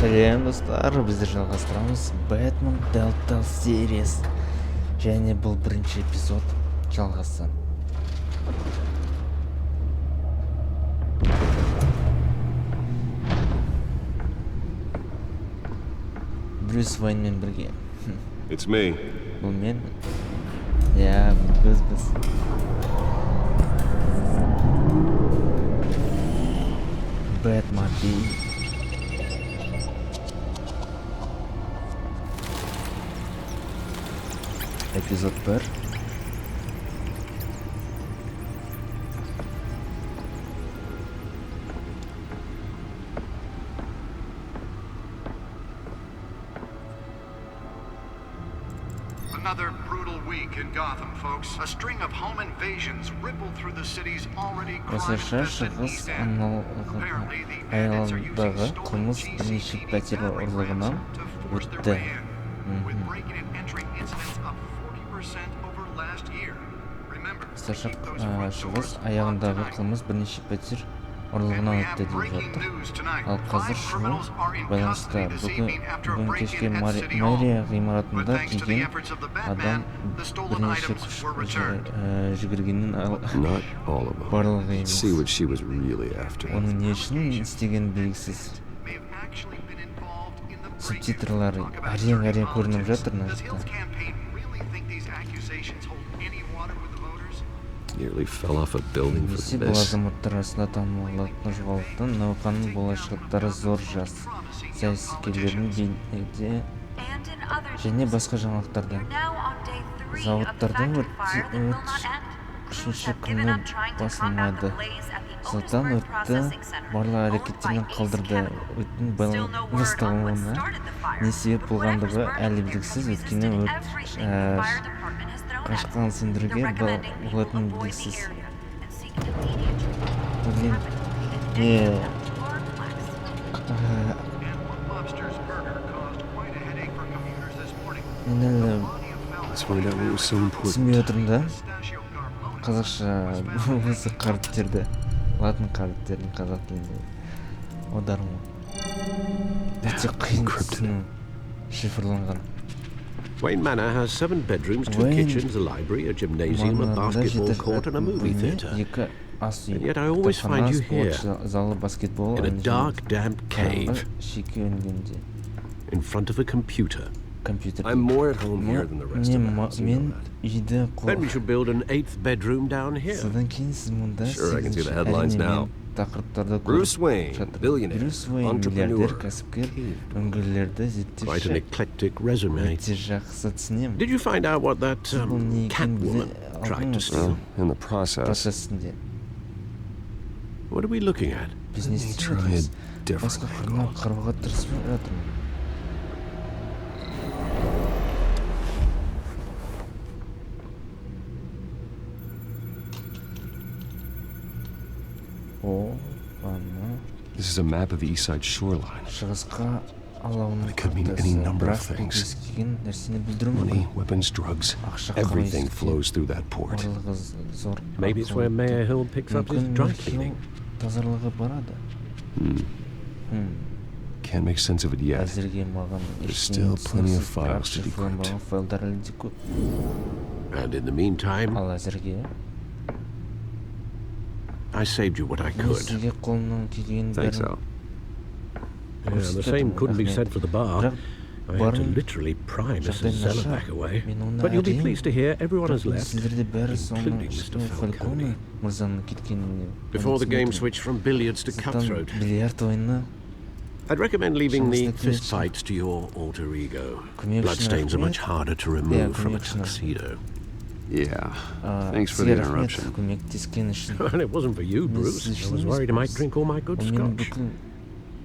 Сәлем достар, біздер жалғастырамыз Batman Telltale сериясы. Және бұл бірінші эпизод жалғасы. Брюс Уэйнмен бірге. It's me. Бұл мен. Я, біз. Batman Эпизод 1. Another brutal week in Gotham, folks. A string of home invasions rippled through the city's already crime-infested East End. Apparently, the bandits are using stolen CCTV camera to force their way in, with breaking and entering incidents up 40% over last year. Remember, шығыс аяғындағы қылмыс бірнеше пәтер ұрлығынан өтті деп жатыр. Ал қазір шоу байланысты. Бүгін кешке мэрия ғимаратында келген адам бірнеше күш жүгіргенін барлық емес. Оның не үшін істеген белгісіз. Субтитрлар әрең көрініп жатыр мына жақта. Немесе бұл азаматтар арасында танымалдылықтың жоғалғандықтан науқанның болашақтары зор жас саясаткерлердің бейнеде және басқа жаңалықтарда. Зауыттарда өрт 3-ші күні басылмады. Сондықтан өртті барлық әрекеттермен қалдырды. Өрттің басталуына не себеп болғандығы әлі белгісіз. Өйткені өрт қашқан сөндіруге болатын белгісіз. Мен әлі түсінбей отырмын да қазақша осы қаріптерді, латын қаріптерін қазақ тілінде аударымы өте қиын түсіну шифрланған. Wayne Manor has 7 bedrooms, 2 kitchens, a library, a gymnasium, a basketball court, and a movie theatre. And yet I always find you here, in a dark, damp cave, in front of a computer. I'm more at home here than the rest of the house, you know that. Then we should build an 8th bedroom down here. Sure, I can see the headlines now. Bruce Wayne, billionaire, entrepreneur. Quite an eclectic resume. Did you find out what that Catwoman tried to steal? In the process. What are we looking at? Try a different angle. This is a map of the east side shoreline. It could mean any number of things. Money, weapons, drugs, everything flows through that port. Maybe it's where Mayor Hill picks up his dry cleaning. Can't make sense of it yet. There's still plenty of files to decrypt. And in the meantime, I saved you what I could. Thanks, Al. Yeah, the same couldn't be said for the bar. I had to literally pry Mrs. Zeller back away. But you'll be pleased to hear everyone has left, including Mr. Falcone. Before the game switched from billiards to cutthroat, I'd recommend leaving the fistfights to your alter ego. Bloodstains are much harder to remove from a tuxedo. Yeah, thanks for the interruption. Well, it wasn't for you, Bruce. I was worried I might drink all my good scotch.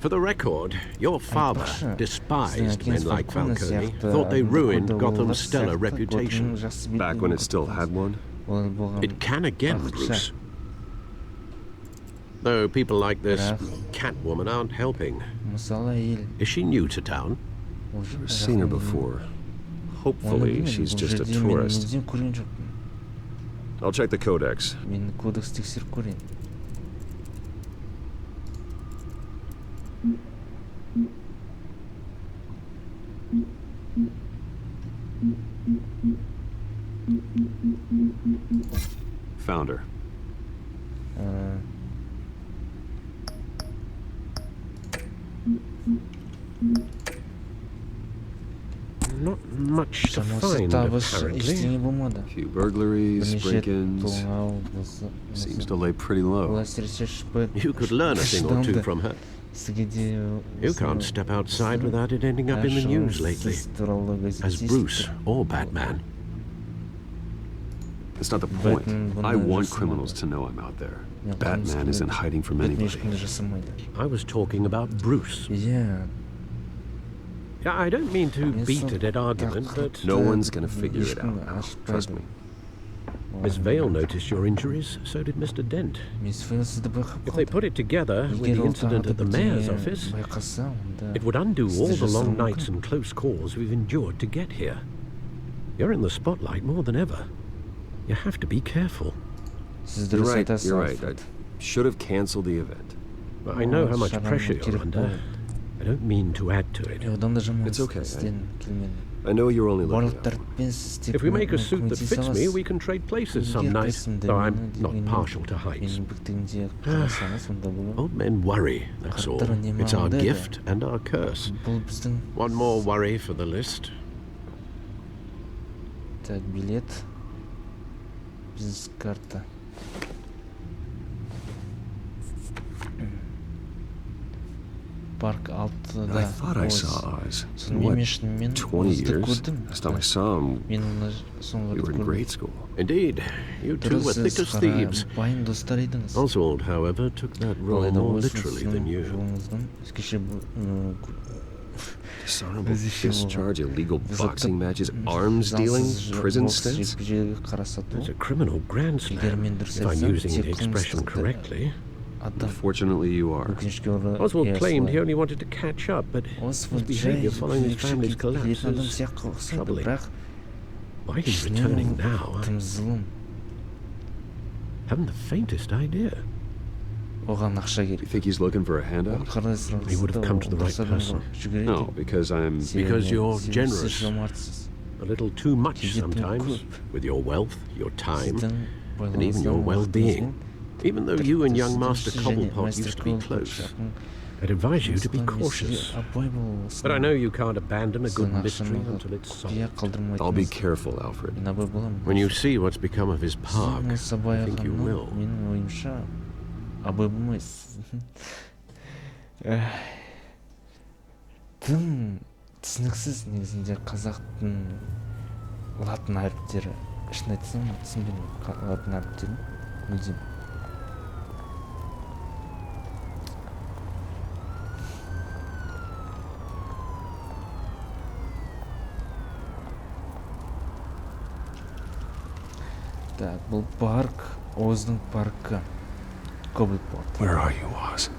For the record, your father despised men like Falcone, thought they ruined Gotham's stellar reputation. Back when it still had one? It can again, Bruce. Though people like this Catwoman aren't helping. Is she new to town? I've seen her before. Hopefully, she's just a tourist. I'll check the codex. found her. Not much to find, apparently. A few burglaries, break-ins. Seems to lay pretty low. You could learn a thing or two from her. You can't step outside without it ending up in the news lately, as Bruce or Batman. That's not the point. I want criminals to know I'm out there. Batman isn't hiding from anybody. I was talking about Bruce. Yeah. I don't mean to beat a dead argument, but... No one's gonna figure it out now. Trust me. Miss Vale noticed your injuries, so did Mr. Dent. If they put it together with the incident at the mayor's office, it would undo all the long nights and close calls we've endured to get here. You're in the spotlight more than ever. You have to be careful. You're right. I should have canceled the event. I know how much pressure you're under. I don't mean to add to it. It's okay. I know you're only looking out. If we make a suit that fits me, we can trade places some night, though I'm not partial to heights. Old men worry, that's all. It's our gift and our curse. One more worry for the list. Так, билет. Бизнес-карта. Парк алтыда. I thought I saw Oz. In what, 20 years? Last time I saw him, we were in grade school. Indeed, you two were thick as thieves. Oswald, however, took that role more literally than you. Dishonorable discharge, illegal boxing matches, arms dealing, prison stints. That's a criminal grand slam, if I'm using the expression correctly. Unfortunately, you are. Oswald claimed he only wanted to catch up, but his behavior following his family's collapse is troubling. Why he's returning now, I haven't the faintest idea. You think he's looking for a handout? He would have come to the right person. No, because you're generous. A little too much sometimes, with your wealth, your time, and even your well-being. Even though you and young Master Cobblepot used to be close, I'd advise you to be cautious. But I know you can't abandon a good mystery until it's solved. I'll be careful, Alfred. When you see what's become of his park, I think you will. Тым түсініксіз негізінде қазақтың латын әріптері. Шын айтсам, түсінбедім латын әріптерін. Мүлдем. Так, бұл парк, Оздың паркі. Коблпорт. Where are you, Oz?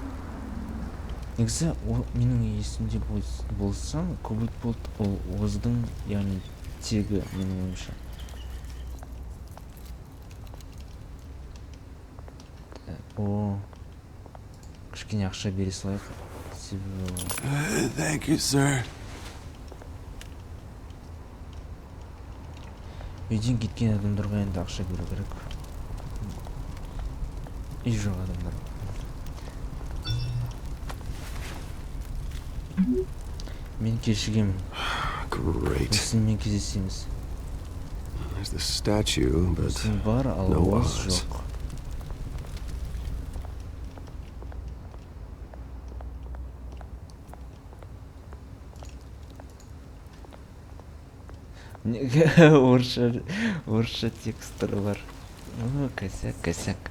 Негізі, менің есімде болса, Коблпорт ол Оздың, яғни тегі, менің ойымша. О, кішкене ақша бере салайық. Thank you, sir. Үйден кеткен адамдарға енді ақша беру керек. Үй жоқ адамдар. Мен кешігемін. Great. Осымен кездесеміз. There's the statue, but бар, ал Оз жоқ. Орысша текстер бар. Косяк.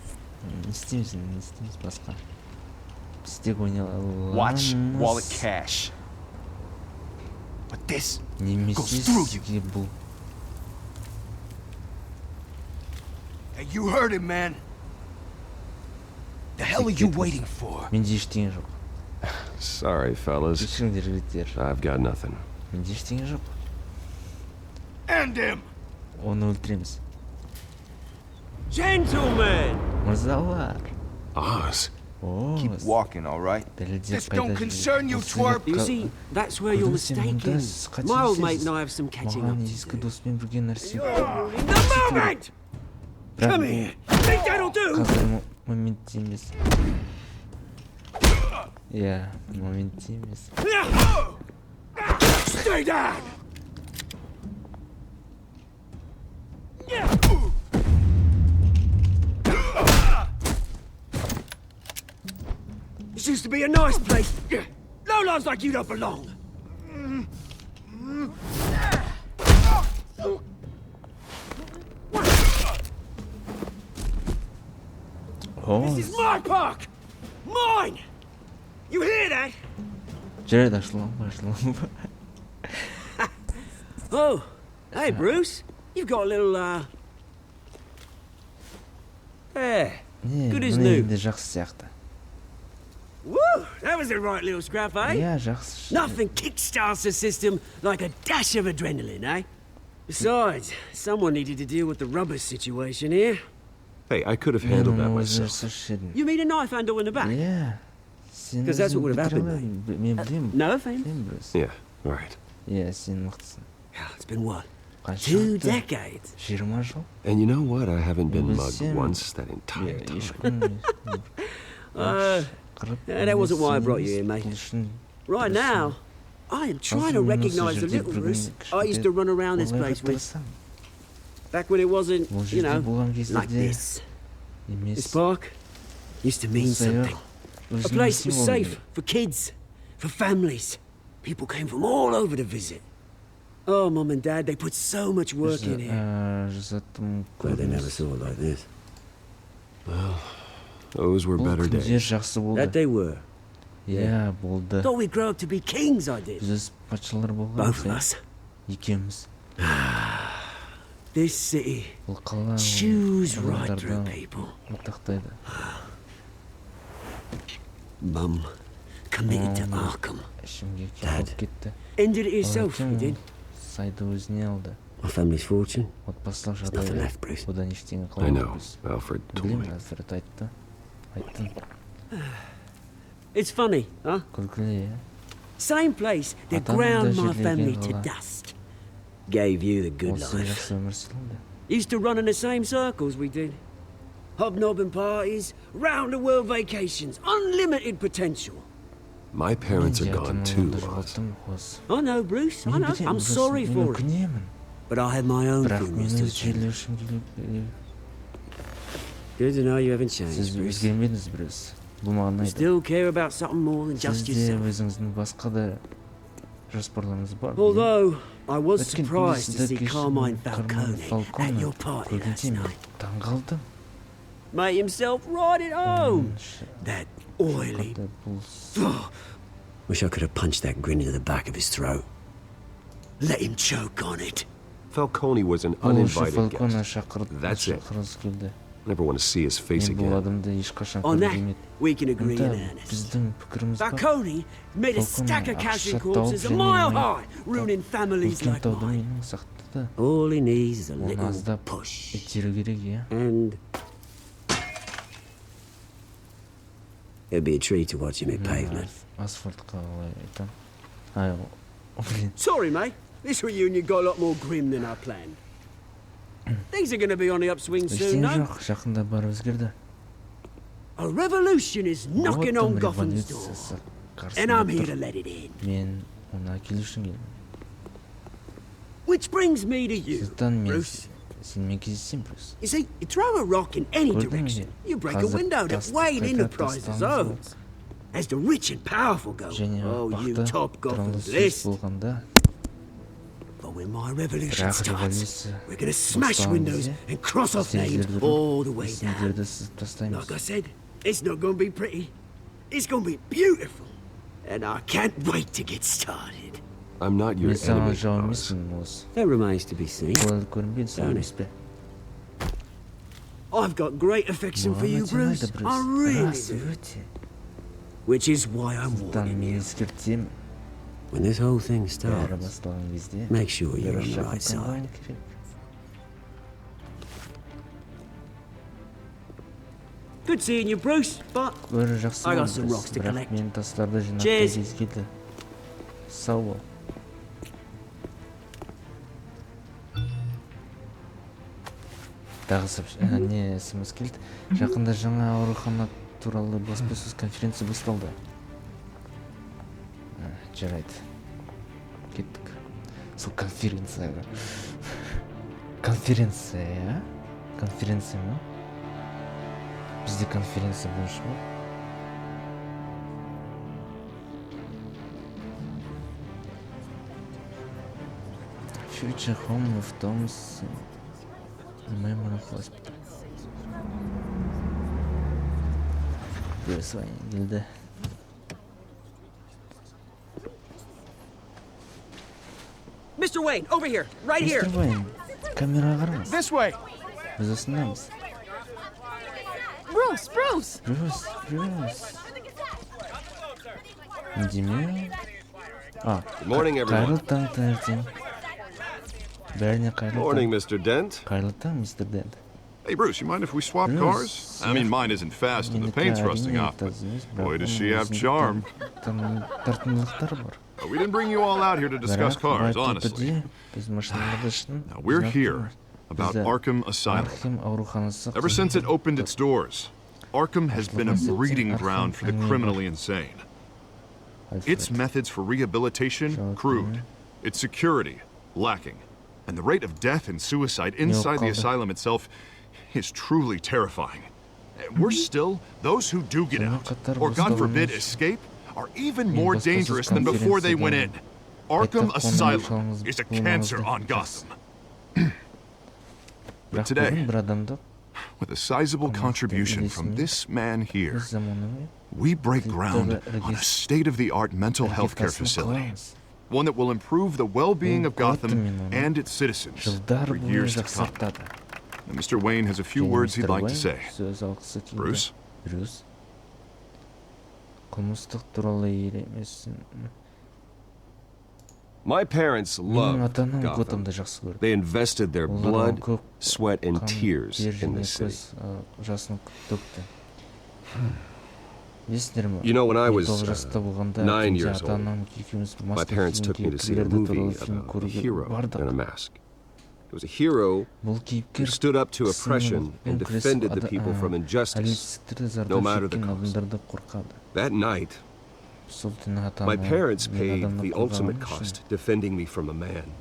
Не істейміз басқа. Біздегі ойнала. Watch wallet cash. But this goes through you. Бұл. Hey, you heard him, man. The hell are you waiting for? Менде ештеңе жоқ. Sorry, fellas. Кешіріңдер, жігіттер. I've got nothing. Менде ештеңе жоқ. End him. Оны өлтіреміз. Gentlemen. Мырзалар. Oz. Keep walking, all right? This don't concern you, twerp. You see, that's where you're mistaken. My old mate and I have some catching up to do. доспен бірге нәрсе. In the moment! Come here. Think that'll do? Қазір момент емес. Иә, момент емес. Stay down. This used to be a nice place. Lowlifes like you don't belong. This is my park! Mine! You hear that? Жарайды, ашылам. Oh, hey Bruce. You've got a little, yeah, good as new. Жақсы сияқты. Woo! That was a right little scrap, eh? Yeah, жақсы. Nothing kickstarts the system like a dash of adrenaline, eh? Besides, someone needed to deal with the rubber situation here. Hey, I could have handled that myself. You mean a knife handle in the back? Yeah. Because that's what would have happened, mate. No offense. Yeah, right. Yeah, сен мықтысың. It's been what? 2 decades. 20 жыл. And you know what? I haven't been mugged once that entire time. That wasn't why I brought you here, mate. Right now, I am trying to recognize the little Bruce I used to run around this place with. Back when it wasn't, you know, like this. This park used to mean something. A place was safe for kids, for families. People came from all over to visit. Oh, Mum and Dad, they put so much work in here. But they never saw it like this. Well, those were better days. That they were. Yeah, болды. Thought we'd grow up to be kings, I did. Both of us. This city chews right through people. Mum committed to Arkham. Dad ended it himself, he did. My family's fortune. Nothing left, Bruce. I know. Alfred told me. It's funny, huh? Same place that ground my family to dust. Gave you the good life. Used to run in the same circles we did. Hobnobbing parties, round-the-world vacations, unlimited potential. My parents are gone too, I know, Bruce, I know. I'm sorry for it. But I have my own feelings to attend. Good to know you haven't changed, Bruce. You still care about something more than just yourself. Although, I was surprised to see Carmine Falcone at your party last night. Made himself right at home. That oily... Wish I could have punched that grin into the back of his throat. Let him choke on it. Falcone was an uninvited guest. That's it. Never want to see his face again. On that, we can agree in earnest. Falcone made a stack of casual corpses a mile high, ruining families like mine. All he needs is a little push. And... it'd be a treat to watch him hit pavement. Sorry, mate. This reunion got a lot more grim than I planned. Things are going to be on the upswing soon, no? A revolution is knocking on Gotham's door. And I'm here to let it in. Which brings me to you, Bruce. You see, you throw a rock in any direction, you break a window that Wayne Enterprises owns. As the rich and powerful go, oh, you top Gotham's list. But when my revolution starts, we're gonna smash windows and cross off names all the way down. Like I said, it's not gonna be pretty. It's gonna be beautiful. And I can't wait to get started. I'm not your enemy, boss. That remains to be seen. I've got great affection for you, Bruce. I really do. Which is why I'm warning you. When this whole thing starts, make sure you're on the right side. Good seeing you, Bruce, but I got some rocks to collect. Cheers. тағы не смс келді. Жақында жаңа аурухана туралы баспасөз конференция басталды. Жарайды. Кеттік. Сол конференцияға. Конференция ма? Бізде конференция болушы ма? Future Home of Tom's Memorial Hospital. Пересвайын келді. Mr. Wayne, over here, right here. Mr. Wayne, камераға қараңыз. This way. Біз осындамыз. Bruce. Деме? Good morning, everyone. Қайырлы таң таңертең. Бәріне қайырлы таң. Morning, Mr. Dent. Қайырлы таң, Mr. Dent. Hey, Bruce, you mind if we swap cars? I mean, mine isn't fast and the paint's rusting off, but boy, does she have charm. Тартымдылықтар бар. We didn't bring you all out here to discuss cars, honestly. Now, we're here about Arkham Asylum. Ever since it opened its doors, Arkham has been a breeding ground for the criminally insane. Its methods for rehabilitation, crude. Its security, lacking. And the rate of death and suicide inside the asylum itself is truly terrifying. We're still, those who do get out, or God forbid escape, are even more dangerous than before they went in. Arkham Asylum is a cancer on Gotham. But today, with a sizable contribution from this man here, we break ground on a state-of-the-art mental health care facility. One that will improve the well-being of Gotham and its citizens for years to come. And Mr. Wayne has a few words he'd like to say. Bruce? My parents loved Gotham. They invested their blood, sweat, and tears in this city. You know, when I was 9 years old, my parents took me to see a movie about a hero in a mask. It was a hero who stood up to oppression and defended the people from injustice, no matter the cost. That night, my parents paid the ultimate cost defending me from a man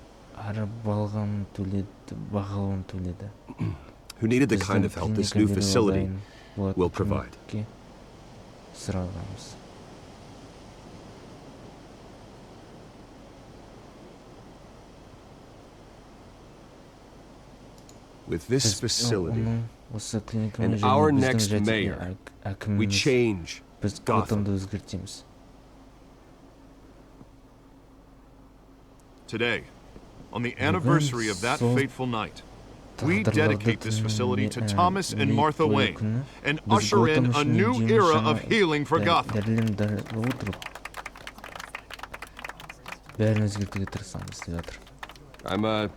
who needed the kind of help this new facility will provide. With this facility and our next mayor, we change Gotham. Today, on the anniversary of that fateful night, we dedicate this facility to Thomas and Martha Wayne and usher in a new era of healing for Gotham. I'm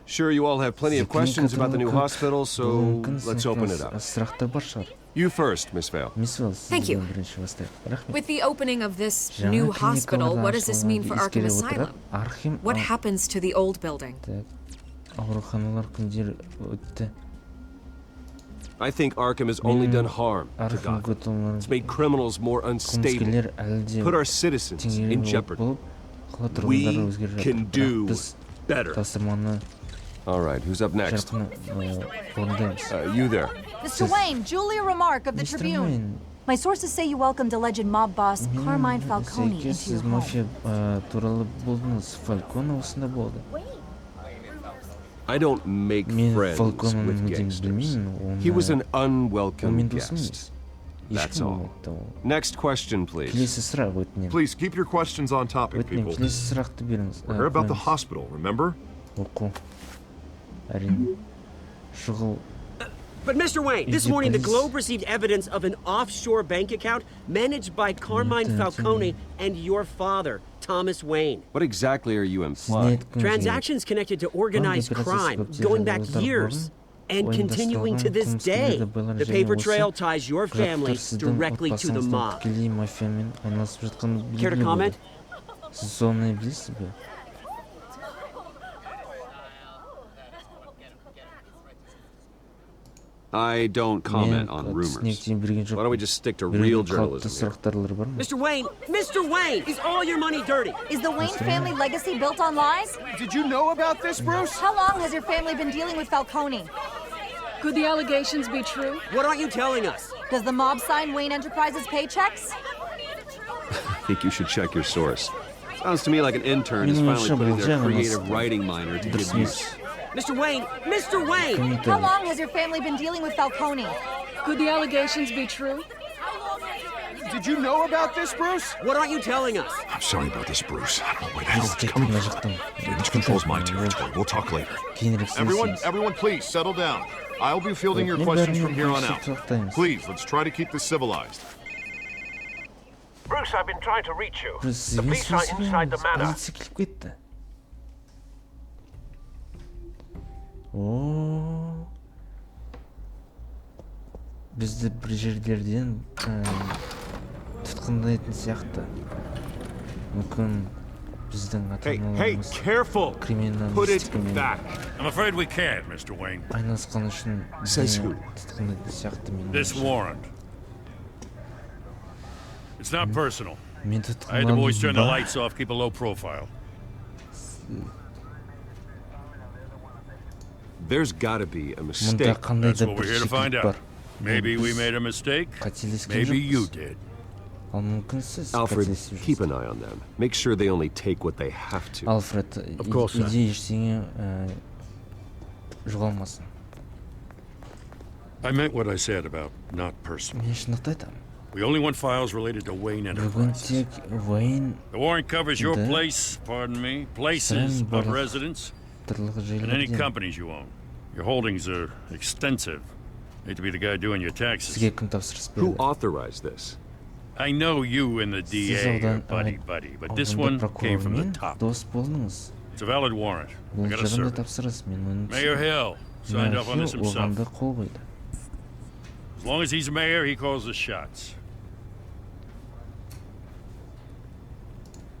sure you all have plenty of questions about the new hospital, so let's open it up. You first, Miss Vale. Thank you. With the opening of this new hospital, what does this mean for Arkham Asylum? What happens to the old building? I think Arkham has only done harm to Gotham. It's made criminals more unstable, put our citizens in jeopardy. We can do better. All right, who's up next? You there. Mr. Wayne, Julia Remark of the Tribune. My sources say you welcomed alleged mob boss Carmine Falcone into your home. I don't make friends with gangsters. He was an unwelcome guest. That's all. Next question, please. Please keep your questions on topic, people. We're here about the hospital, remember? But Mr. Wayne, this morning the Globe received evidence of an offshore bank account managed by Carmine Falcone and your father, Thomas Wayne. What exactly are you implying? Transactions connected to organized crime, going back years, and continuing to this day. The paper trail ties your family directly to the mob. Care to comment? I don't comment on rumors. Why don't we just stick to real journalism here? Mr. Wayne! Mr. Wayne! Is all your money dirty? Is the Wayne family legacy built on lies? Did you know about this, Bruce? How long has your family been dealing with Falcone? Could the allegations be true? What aren't you telling us? Does the mob sign Wayne Enterprises paychecks? I think you should check your source. Sounds to me like an intern is finally putting their creative writing minor to good use. Mr. Wayne! Mr. Wayne! How long has your family been dealing with Falcone? Could the allegations be true? Did you know about this, Bruce? What aren't you telling us? I'm sorry about this, Bruce. I don't know where the hell it's coming from. This controls my territory. We'll talk later. Everyone, please settle down. I'll be fielding your questions from here on out. Please, let's try to keep this civilized. Bruce, I've been trying to reach you. The police are inside the manor. Бізді бір жерлерден тұтқындайтын сияқты. Мүмкін біздің ата-аналарымыз криминалистикамен айналысқан үшін тұтқындайтын сияқты. This warrant. It's not personal. Мен I had the boys turn the тұтқындалдым lights off, keep a low profile. There's gotta be a mistake. That's what we're here to find out. Maybe we made a mistake. Maybe you did. Alfred, keep an eye on them. Make sure they only take what they have to. Alfred, иди ештеңе жоғалмасын. I meant what I said about not personal. Мен шындықты айтамын. We only want files related to Wayne Enterprises. The warrant covers your place, pardon me, places of residence, and any companies you own. Your holdings are extensive. Hate to be the guy doing your taxes. Who authorized this? I know you and the DA are buddy-buddy, but this one came from the top. It's a valid warrant. I gotta serve it. Mayor Hill signed off on this himself. As long as he's mayor, he calls the shots.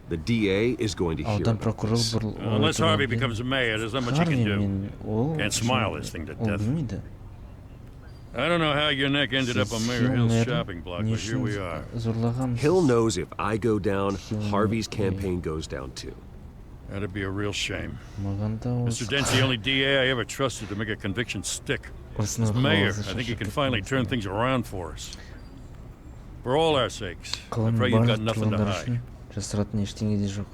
The DA is going to hear about this. Unless Harvey becomes mayor, there's not much he can do. Can't smile this thing to death. I don't know how your neck ended up on Mayor Hill's shopping block, but here we are. Hill knows if I go down, Harvey's campaign goes down too. That'd be a real shame. Mr. Dent's the only DA I ever trusted to make a conviction stick. As mayor, I think he can finally turn things around for us. For all our sakes, I pray you've got nothing to hide. Жасыратын ештеңе де жоқ.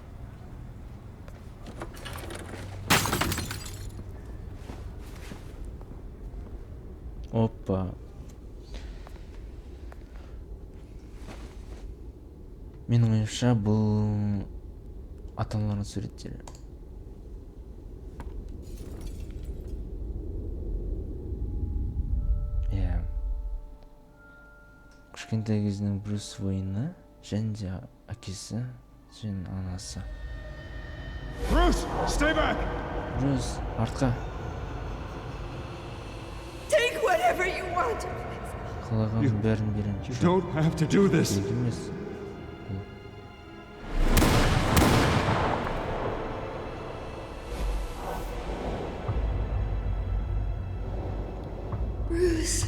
Опа. Менің ойымша бұл ата-аналардың суреттері. Иә. Кішкентай кезінің Брюс Уэйні және де әкесі және анасы. Bruce, stay back. Брюс, артқа. Take whatever you want. Қалағанның бәрін берем. You don't have to do this. Емес. Bruce.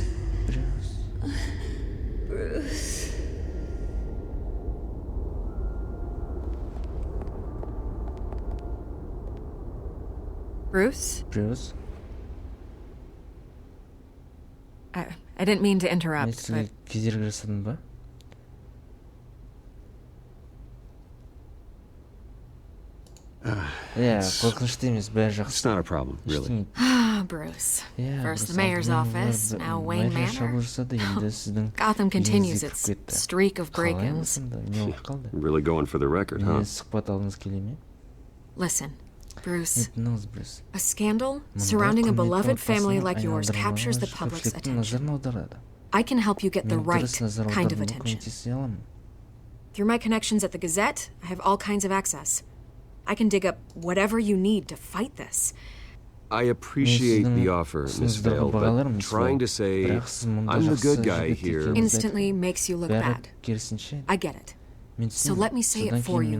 Bruce? Bruce? I didn't mean to interrupt, but... Кедергі жасадың ба? Yeah, қорқынышты емес, бәрі жақсы. It's not a problem, really. Bruce. First the mayor's office, now Wayne Manor. Gotham continues its streak of break-ins. Really going for the record, huh? Listen, Bruce. A scandal surrounding a beloved family like yours captures the public's attention. I can help you get the right kind of attention. Through my connections at the Gazette, I have all kinds of access. I can dig up whatever you need to fight this. I appreciate the offer, Miss Vale, but trying to say I'm the good guy here instantly makes you look bad. I get it. So let me say it for you.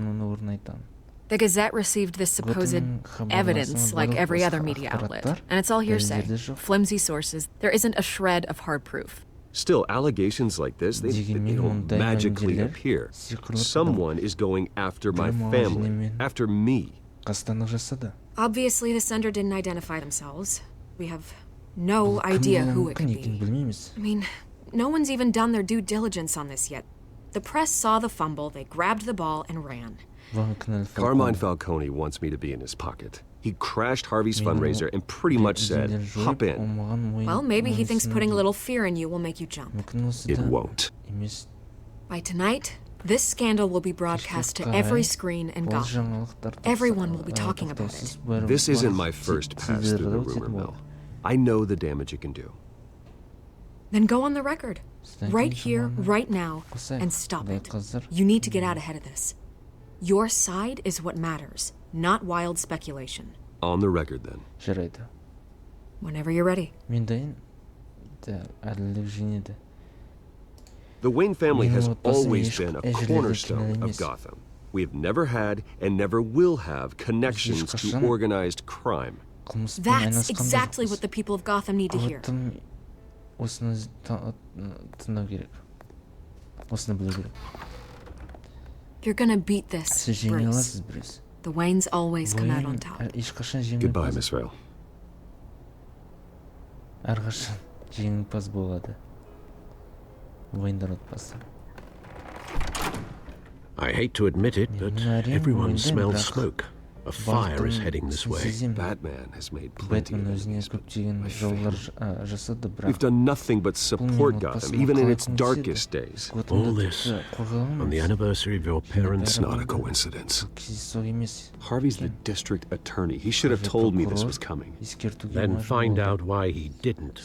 The Gazette received this supposed evidence like every other media outlet, and it's all hearsay, flimsy sources. There isn't a shred of hard proof. Still, allegations like this, they don't magically appear. Someone is going after my family, after me. Obviously, the sender didn't identify themselves. We have no idea who it could be. I mean, no one's even done their due diligence on this yet. The press saw the fumble, they grabbed the ball and ran. Carmine Falcone wants me to be in his pocket. He crashed Harvey's fundraiser and pretty much said, hop in. Well, maybe he thinks putting a little fear in you will make you jump. It won't. By tonight, this scandal will be broadcast to every screen in Gotham. Everyone will be talking about it. This isn't my first pass through the rumor mill. I know the damage it can do. Then go on the record. Right here, right now, and stop it. You need to get out ahead of this. Your side is what matters, not wild speculation. On the record, then. Whenever you're ready. The Wayne family has always been a cornerstone of Gotham. We have never had and never will have connections to organized crime. That's exactly what the people of Gotham need to hear. You're gonna beat this, Bruce. The Waynes always come out on top. Goodbye, Miss Vale. I hate to admit it, but everyone smells smoke. A fire is heading this way. Batman has made plenty of enemies, but we've done nothing but support Gotham, even in its darkest days. All this on the anniversary of your parents' Not a coincidence. Harvey's the district attorney. He should have told me this was coming. Then find out why he didn't.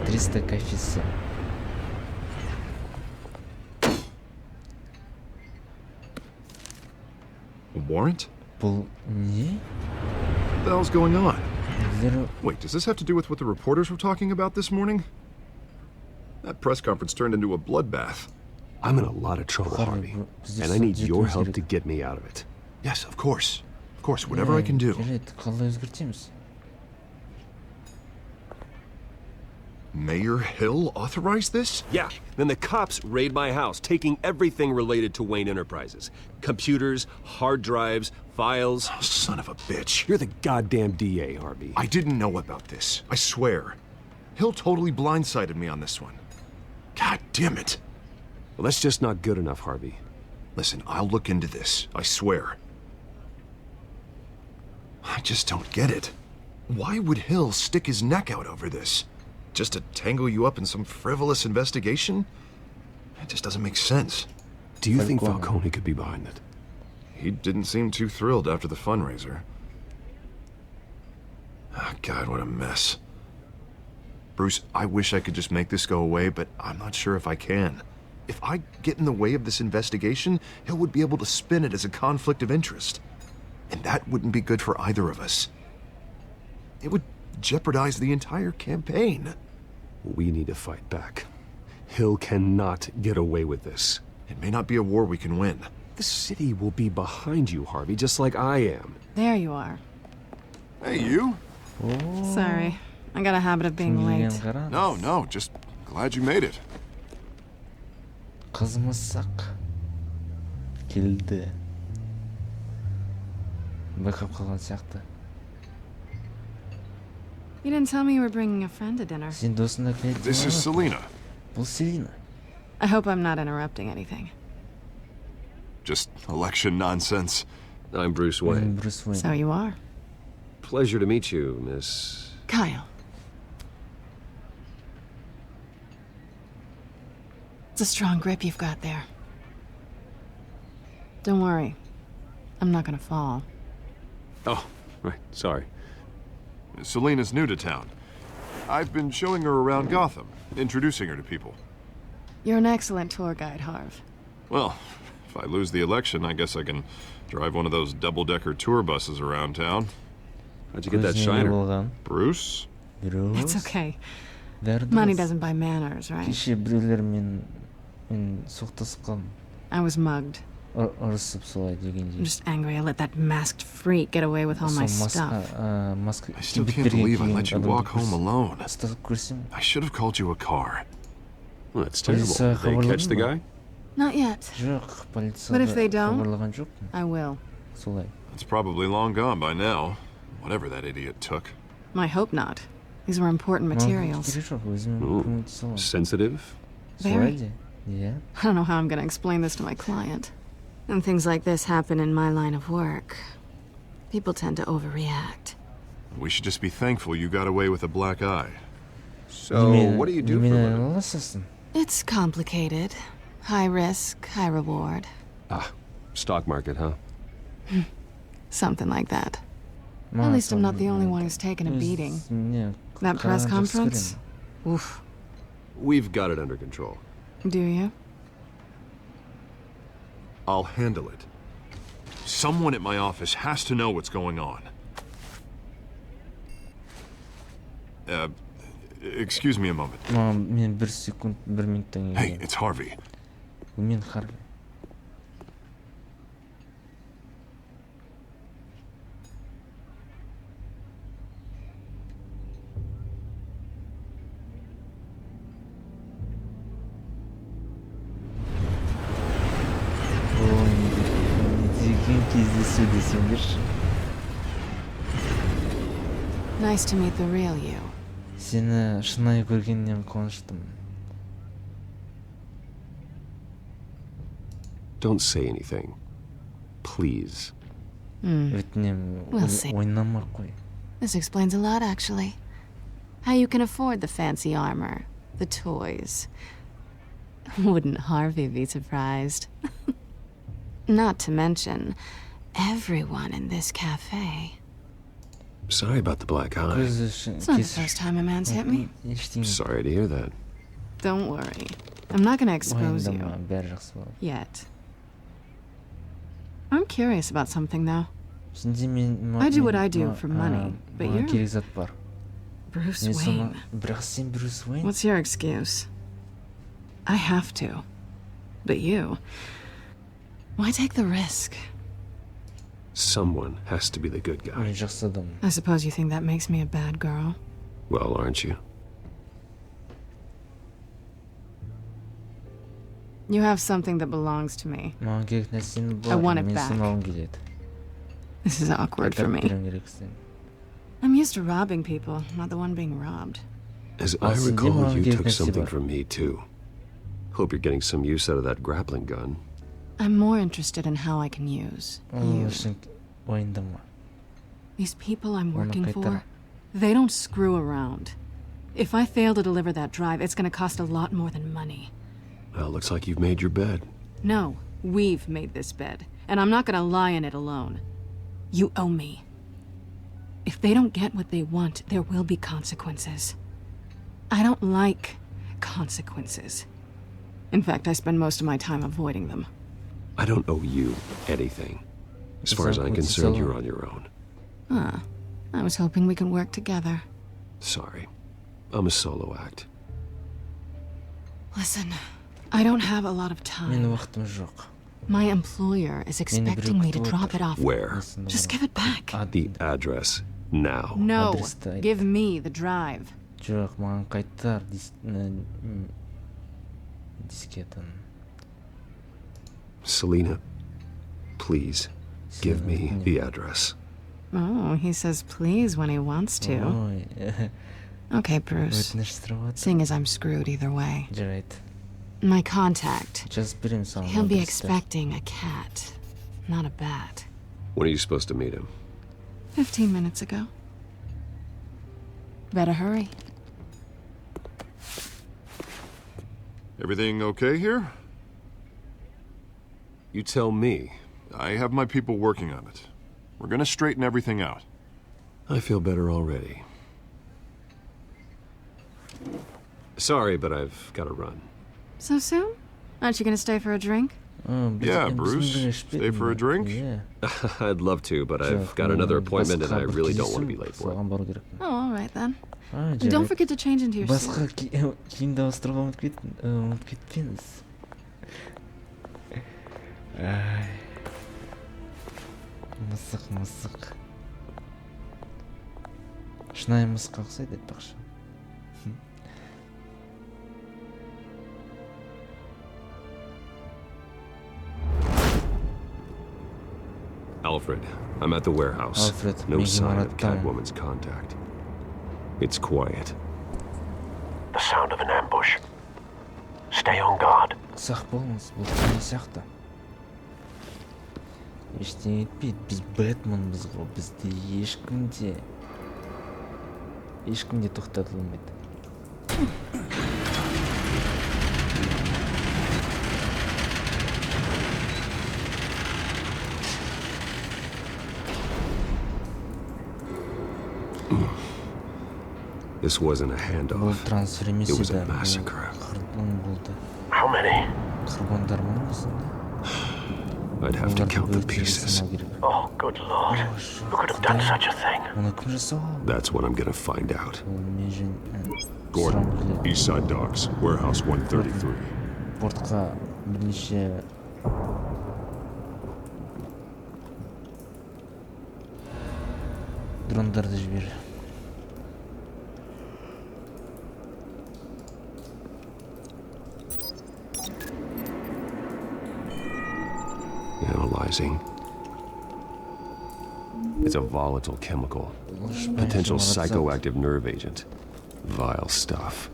300 коэффициент. A warrant? Бұл не? What the hell's going on? Wait, does this have to do with what the reporters were talking about this morning? That press conference turned into a bloodbath. I'm in a lot of trouble, Harvey, and I need your help to get me out of it. Yes, of course. Of course, whatever I can do. Mayor Hill authorized this? Yeah, then the cops raid my house, taking everything related to Wayne Enterprises. Computers, hard drives, files. Oh, son of a bitch. You're the goddamn DA, Harvey. I didn't know about this, I swear. Hill totally blindsided me on this one. God damn it. Well, that's just not good enough, Harvey. Listen, I'll look into this, I swear. I just don't get it. Why would Hill stick his neck out over this? Just to tangle you up in some frivolous investigation? It just doesn't make sense. Do you think Falcone could be behind it? He didn't seem too thrilled after the fundraiser. Oh, God, what a mess. Bruce, I wish I could just make this go away, but I'm not sure if I can. If I get in the way of this investigation, Hill would be able to spin it as a conflict of interest. And that wouldn't be good for either of us. It would jeopardize the entire campaign. We need to fight back. Hill cannot get away with this. It may not be a war we can win. The city will be behind you, Harvey, just like I am. There you are. Hey, you? Sorry. I got a habit of being late. No, just glad you made it. Қызмысақ келді. Байқап қалған сияқты. You didn't tell me you were bringing a friend to dinner. Сен досыңа келеді. This is Selina. Бұл Селина. I hope I'm not interrupting anything. Just election nonsense. I'm Bruce Wayne. So you are. Pleasure to meet you, Miss... Kyle. It's a strong grip you've got there. Don't worry. I'm not gonna fall. Oh, right. Sorry. Selina's new to town. I've been showing her around Gotham, introducing her to people. You're an excellent tour guide, Harv. Well, if I lose the election, I guess I can drive one of those double-decker tour buses around town. How'd you get that shiner? Bruce? It's okay. Money doesn't buy manners, right? Кеше біреулермен мен соқтасып қалдым. I was mugged. Ұрысып солай дегендей. I'm just angry I let that masked freak get away with all my stuff. I still can't believe I let you walk home alone. I should have called you a car. Well, that's terrible. Did they catch the guy? Not yet. But if they don't, I will. It's probably long gone by now, whatever that idiot took. I hope not. These were important materials. Ooh, sensitive? Very. Yeah. I don't know how I'm going to explain this to my client. And things like this happen in my line of work. People tend to overreact. We should just be thankful you got away with a black eye. So, what do you do for a living? It's complicated. High risk, high reward. Ah, stock market, huh? Something like that. At least I'm not the only one who's taken a beating. That press conference? Oof. We've got it under control. Do you? I'll handle it. Someone at my office has to know what's going on. Excuse me a moment. Hey, it's Harvey. Nice to meet the real you. Seni шынайы көргеннен қуаныштым. Don't say anything. Please. Өтінем, ойнамай қой. This explains a lot, actually. How you can afford the fancy armor, the toys. Wouldn't Harvey be surprised? Not to mention, everyone in this cafe. Sorry about the black eye. It's not the first time a man's hit me. Sorry to hear that. Don't worry. I'm not gonna expose you. Yet. I'm curious about something, though. I do what I do for money, but you're... Bruce Wayne. What's your excuse? I have to. But you... Why take the risk? Someone has to be the good guy. I suppose you think that makes me a bad girl? Well, aren't you? You have something that belongs to me. I want it back. This is awkward for me. I'm used to robbing people, not the one being robbed. As I recall, you took something from me, too. Hope you're getting some use out of that grappling gun. I'm more interested in how I can use you. These people I'm working for, they don't screw around. If I fail to deliver that drive, it's going to cost a lot more than money. Well, looks like you've made your bed. No, we've made this bed, and I'm not going to lie in it alone. You owe me. If they don't get what they want, there will be consequences. I don't like consequences. In fact, I spend most of my time avoiding them. I don't owe you anything. As far as I'm concerned, you're on your own. I was hoping we could work together. Sorry. I'm a solo act. Listen, I don't have a lot of time. My employer is expecting me to drop it off. Where? Just give it back. The address, now. No, give me the drive. Selena, please, give me the address. Oh, he says please when he wants to. Okay, Bruce. Seeing as I'm screwed either way. My contact. He'll be expecting a cat, not a bat. When are you supposed to meet him? 15 minutes ago. Better hurry. Everything okay here? You tell me. I have my people working on it. We're gonna straighten everything out. I feel better already. Sorry, but I've got to run. So soon? Aren't you gonna stay for a drink? Yeah, Bruce. Stay for a drink? Yeah. I'd love to, but I've got another appointment and I really don't want to be late for it. Oh, all right then. Don't forget to change into your suit. Басқа киімді ауыстыруға ұмытып кетпеңіз. Мысық. Шынайы мысыққа ұқсайды айтпақшы. Alfred, I'm at the warehouse. Alfred, no sign of Catwoman's contact. It's quiet. The sound of an ambush. Stay on guard. Сақ болыңыз, бұл не сияқты. Ештеңе етпейді, біз Бэтменбіз ғой, бізді ешкім де тоқтатыла алмайды. This wasn't a handoff. It was a massacre. How many? I'd have to count the pieces. Oh, good lord. Who could have done such a thing? That's what I'm gonna find out. Gordon, Eastside Docks, Warehouse 133. Портқа бірнеше дрондарды жібер. Analyzing. It's a volatile chemical. Potential psychoactive nerve agent. Vile stuff.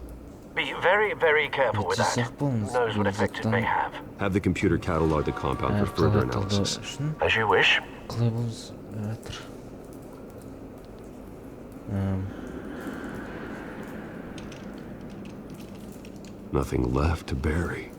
Be very, very careful with that. Who knows what effect it may have? Have the computer catalog the compound for further analysis. As you wish. Nothing left to bury.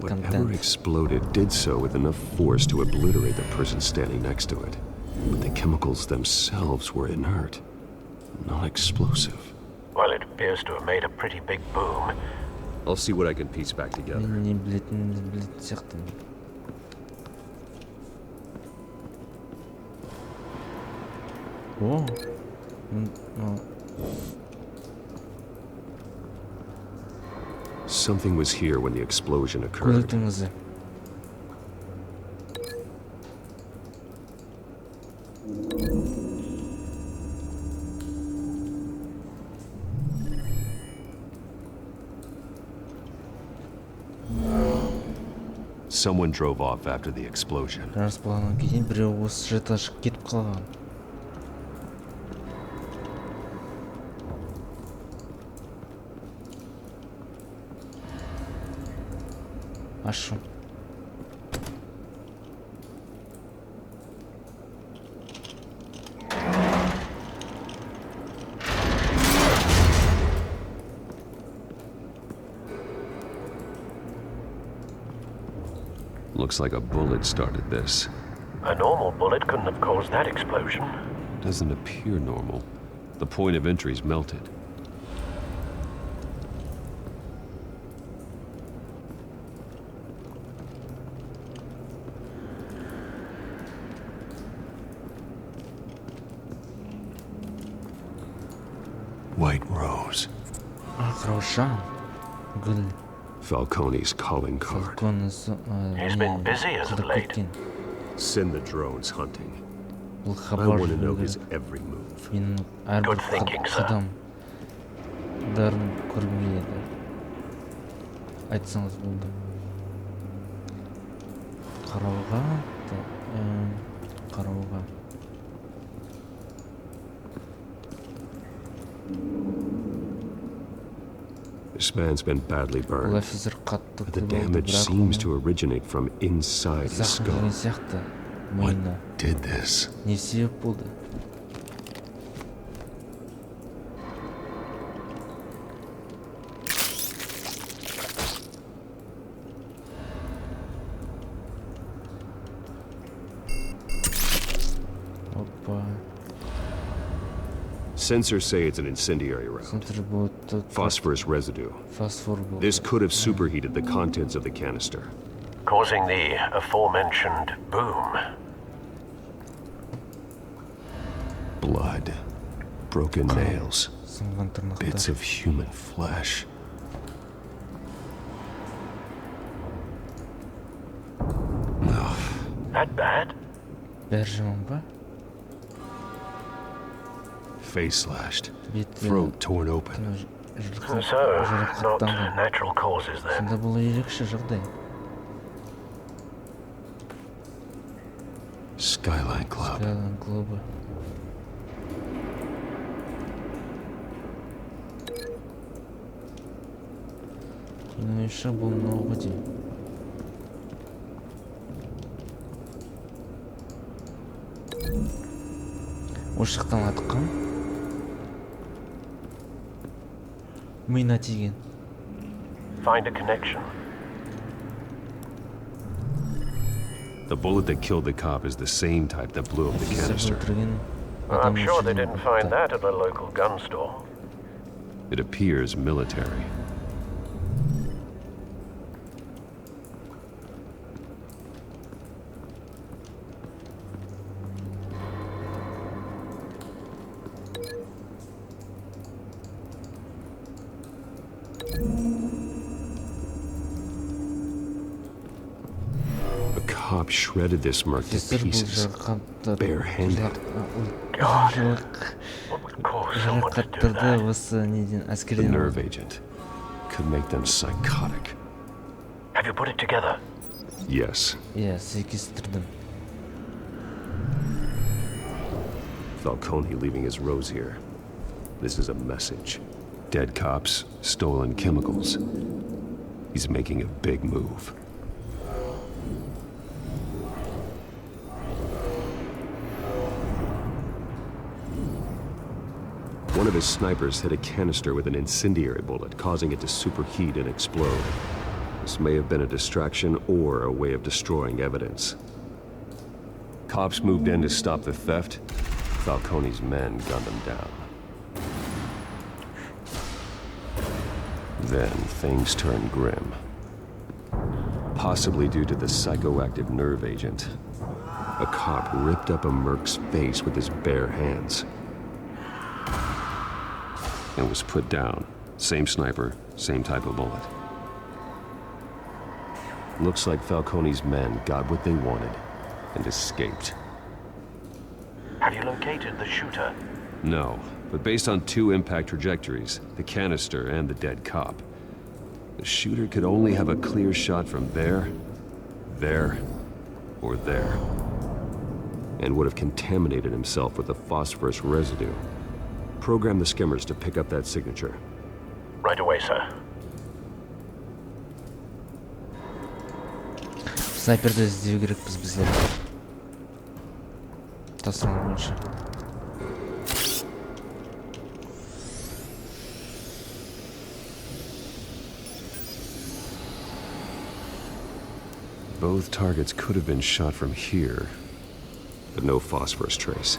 Whatever exploded did so with enough force to obliterate the person standing next to it. But the chemicals themselves were inert, not explosive. Well, it appears to have made a pretty big boom. I'll see what I can piece back together. Oh. Something was here when the explosion occurred. Someone drove off after the explosion. Ашу. Looks like a bullet started this. A normal bullet couldn't have caused that explosion. Doesn't appear normal. The point of entry's melted. White rose. Falcone's calling card. He's been busy as of late. Send the drones hunting. I want to know his every move. Good thinking, sir. Айтсаңыз болды. Қарауға. This man's been badly burned, but the damage seems to originate from inside his skull. What did this? Не себеп болды? sensors say it's an incendiary round. Phosphorus residue. This could have superheated the contents of the canister, causing the aforementioned boom. Blood. Broken nails. Bits of human flesh. No. That bad? Face slashed. Throat torn open. So, not natural causes then. Skyline Club. Киноиша бұл мынау ғой деймін. Ошықтан атқан миына тиген. Find a connection. The bullet that killed the cop is the same type that blew up the canister. I'm sure they didn't find that at the local gun store. It appears military. Cop shredded this merc to pieces, barehanded. God, what would cause someone to do that? The nerve agent could make them psychotic. Have you put it together? Yes. Falcone leaving his rose here. This is a message. Dead cops, stolen chemicals. He's making a big move. One of his snipers hit a canister with an incendiary bullet, causing it to superheat and explode. This may have been a distraction or a way of destroying evidence. Cops moved in to stop the theft. Falcone's men gunned them down. Then things turned grim. Possibly due to the psychoactive nerve agent. A cop ripped up a merc's face with his bare hands. And was put down. Same sniper, same type of bullet. Looks like Falcone's men got what they wanted and escaped. Have you located the shooter? No, but based on two impact trajectories, the canister and the dead cop, the shooter could only have a clear shot from there, or there, and would have contaminated himself with the phosphorus residue. Program the skimmers to pick up that signature. Right away, sir. Снайперді іздеу керекпіз біздер. Тасырма бойынша. Both targets could have been shot from here, but no phosphorus trace.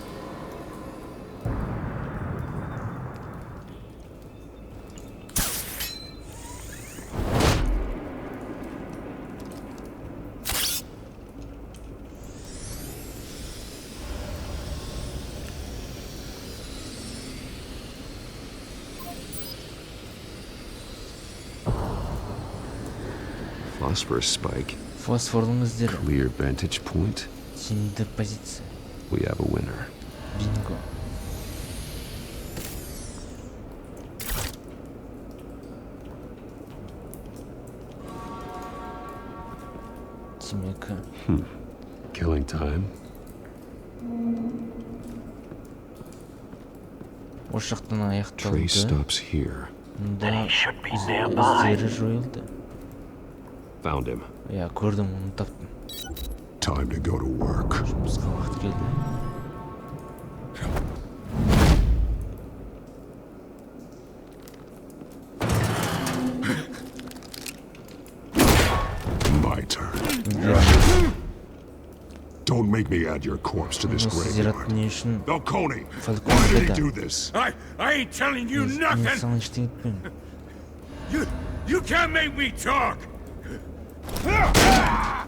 Phosphorus spike. Clear vantage point. We have a winner. Bingo. Killing time. Trace stops here. Then he should be nearby. Found him. Я көрдім, оны таптым. Time to go to work. Жұмысқа уақыт келді. My turn. Don't Don't make me add your corpse to this graveyard. Falcone, why did he do this? I ain't telling you nothing. You can't make me talk. I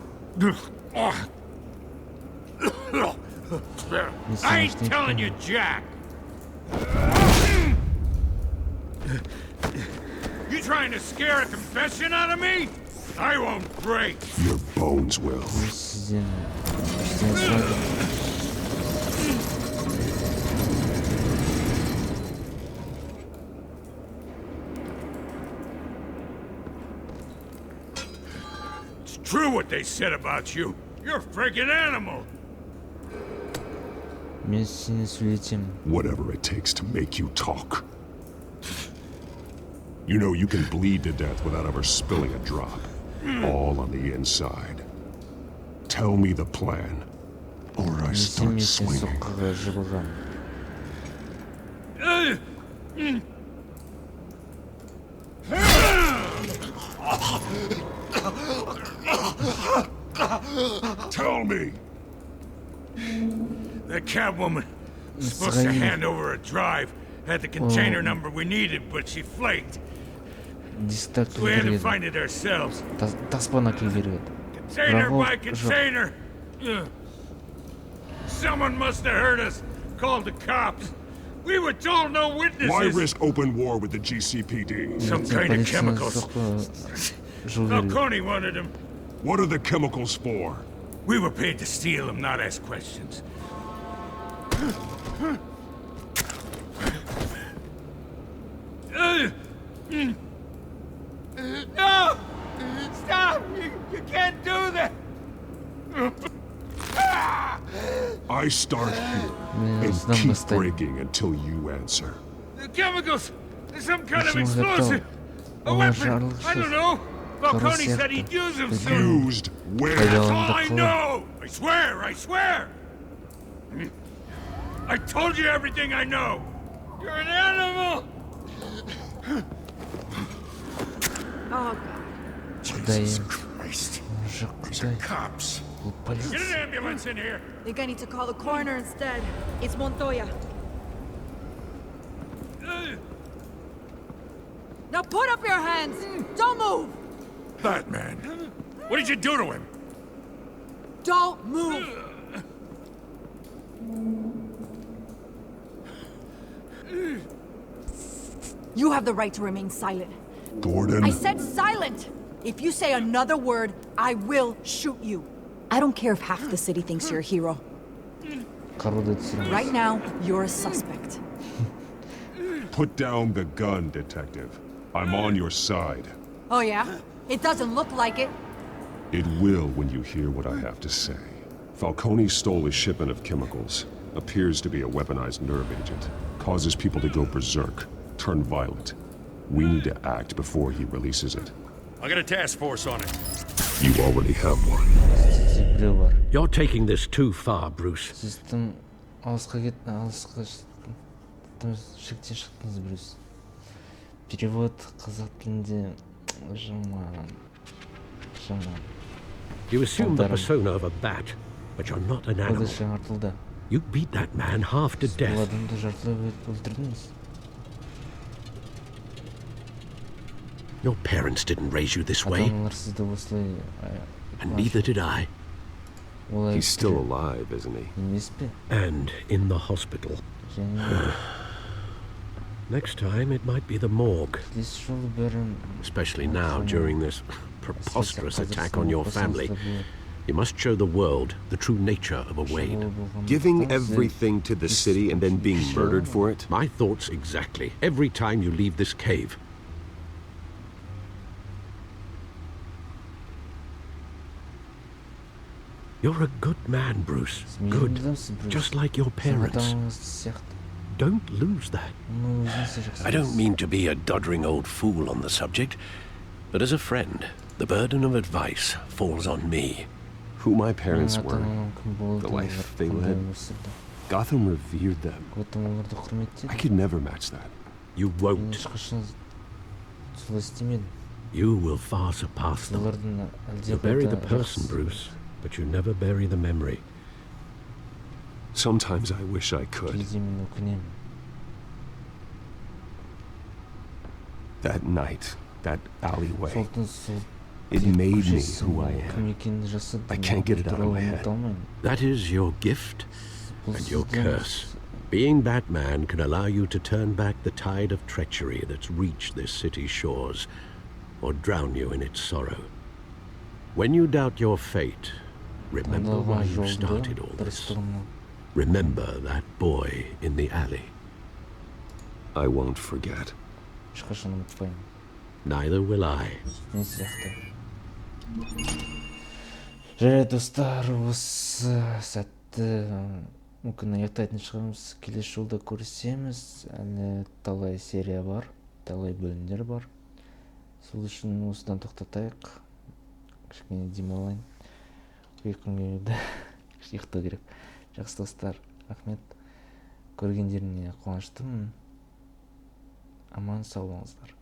ain't telling you, Jack. You trying to scare a confession out of me? I won't break. Your bones will. It's true what they said about you. You're a freaking animal. Whatever it takes to make you talk. You know you can bleed to death without ever spilling a drop. All on the inside. Tell me the plan, or I start swinging. Tell me. That Catwoman was supposed to hand over a drive. Had the container number we needed, but she flaked. We had to find it ourselves. Container by container. Someone must have heard us. Called the cops. We were told no witnesses. Why risk open war with the GCPD? Some kind of chemicals. Falcone wanted them. What are the chemicals for? We were paid to steal them, not ask questions. No! Stop! You can't do that! I start here and keep breaking until you answer. The chemicals! There's some kind of explosive! A weapon! I don't know! Falcone said he'd use them soon! Used where? That's all I know! I swear! I swear! I told you everything I know! You're an animal! Oh, Jesus Christ. These are cops. Get an ambulance in here. I think I need to call the coroner instead. It's Montoya. Now put up your hands! Don't move! Batman. What did you do to him? Don't move! You have the right to remain silent. Gordon. I said silent! If you say another word, I will shoot you. I don't care if half the city thinks you're a hero. Right now, you're a suspect. Put down the gun, detective. I'm on your side. Oh yeah? It doesn't look like it. It will when you hear what I have to say. Falcone stole a shipment of chemicals. Appears to be a weaponized nerve agent. Causes people to go berserk, turn violent. We need to act before he releases it. I got a task force on it. You already have one. You're taking this too far, Bruce. Перевод қазақ тілінде жаман. You assume the persona of a bat, but you're not an animal. Шығарылды. You beat that man half to death. Адамды жартылап өлтірдіңіз. Your parents didn't raise you this way. Ата-аналар сізді осылай. And neither did I. He's still alive, isn't he? Емес пе? And in the hospital. Next time, it might be the morgue. Especially now, during this preposterous attack on your family. You must show the world the true nature of a Wayne. Giving everything to the city and then being murdered for it? My thoughts exactly. Every time you leave this cave. You're a good man, Bruce. Good. Just like your parents. Don't lose that. I don't mean to be a doddering old fool on the subject, but as a friend, the burden of advice falls on me. Who my parents were, the life they led, Gotham revered them. I could never match that. You won't. You will far surpass them. You bury the person, Bruce, but you never bury the memory. Sometimes I wish I could. Кейде мен өкінемін. That night, that alleyway, Солтын сол it made me көшесі who I кім am. екенін жасады. I can't get it out of my head. That is your gift Бұл and your сіздің curse. Being Batman can allow you to turn back the tide of treachery that's reached this city's shores, or drown you in its sorrow. When you doubt your fate, remember why you started all this. Remember that boy in the alley. I won't forget. Ешқашан ұмытпаймын. Neither will I. Мен сияқты. Жарайды достар, осы сәтті мүмкін аяқтайтын шығармыз. Келесі жолда көрісеміз. Әлі талай серия бар, талай бөлімдер бар. Сол үшін осыдан тоқтатайық. Кішкене демалайын. Ұйқым келді. Ұйықтау керек. Жақсы достар, рахмет. Көргендеріне қуаныштымын. Аман сау болыңыздар.